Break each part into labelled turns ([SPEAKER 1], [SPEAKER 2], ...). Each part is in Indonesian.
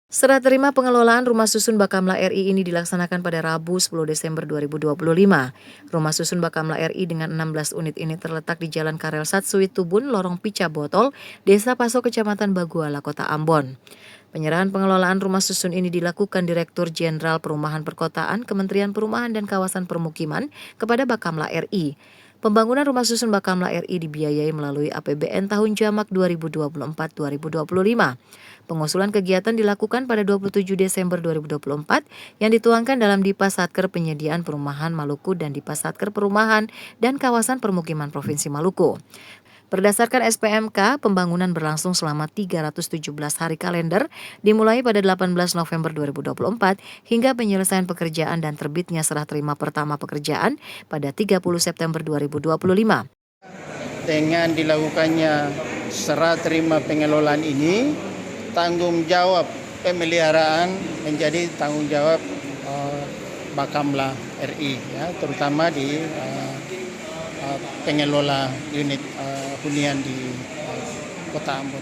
[SPEAKER 1] Serah terima pengelolaan Rumah Susun Bakamla RI ini dilaksanakan pada Rabu 10 Desember 2025. Rumah Susun Bakamla RI dengan 16 unit ini terletak di Jalan Karel Satsuit Tubun, Lorong Pica Botol, Desa Paso, Kecamatan Baguala, Kota Ambon. Penyerahan pengelolaan rumah susun ini dilakukan Direktur Jenderal Perumahan Perkotaan Kementerian Perumahan dan Kawasan Permukiman kepada Bakamla RI. Pembangunan rumah susun Bakamla RI dibiayai melalui APBN tahun jamak 2024-2025. Pengusulan kegiatan dilakukan pada 27 Desember 2024 yang dituangkan dalam Dipa Satker Penyediaan Perumahan Maluku dan Dipa Satker Perumahan dan Kawasan Permukiman Provinsi Maluku. Berdasarkan SPMK, pembangunan berlangsung selama 317 hari kalender, dimulai pada 18 November 2024 hingga penyelesaian pekerjaan dan terbitnya serah terima pertama pekerjaan pada 30 September 2025.
[SPEAKER 2] Dengan dilakukannya serah terima pengelolaan ini, tanggung jawab pemeliharaan menjadi tanggung jawab Bakamla RI, ya, terutama di pengelola unit hunian di Kota Ambon.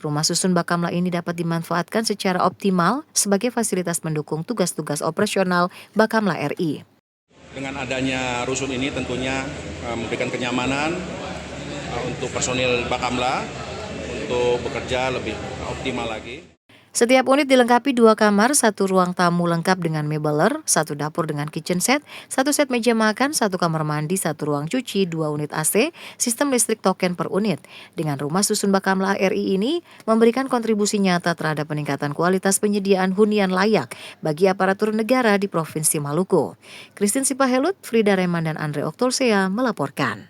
[SPEAKER 1] Rumah susun Bakamla ini dapat dimanfaatkan secara optimal sebagai fasilitas pendukung tugas-tugas operasional Bakamla RI.
[SPEAKER 3] Dengan adanya rusun ini tentunya memberikan kenyamanan untuk personil Bakamla untuk bekerja lebih optimal lagi.
[SPEAKER 1] Setiap unit dilengkapi 2 kamar, 1 ruang tamu lengkap dengan mebeler, 1 dapur dengan kitchen set, 1 set meja makan, 1 kamar mandi, 1 ruang cuci, 2 unit AC, sistem listrik token per unit. Dengan rumah susun Bakamla RI ini memberikan kontribusi nyata terhadap peningkatan kualitas penyediaan hunian layak bagi aparatur negara di Provinsi Maluku. Christine Sipahelut, Frida Reman dan Andre Oktolsea melaporkan.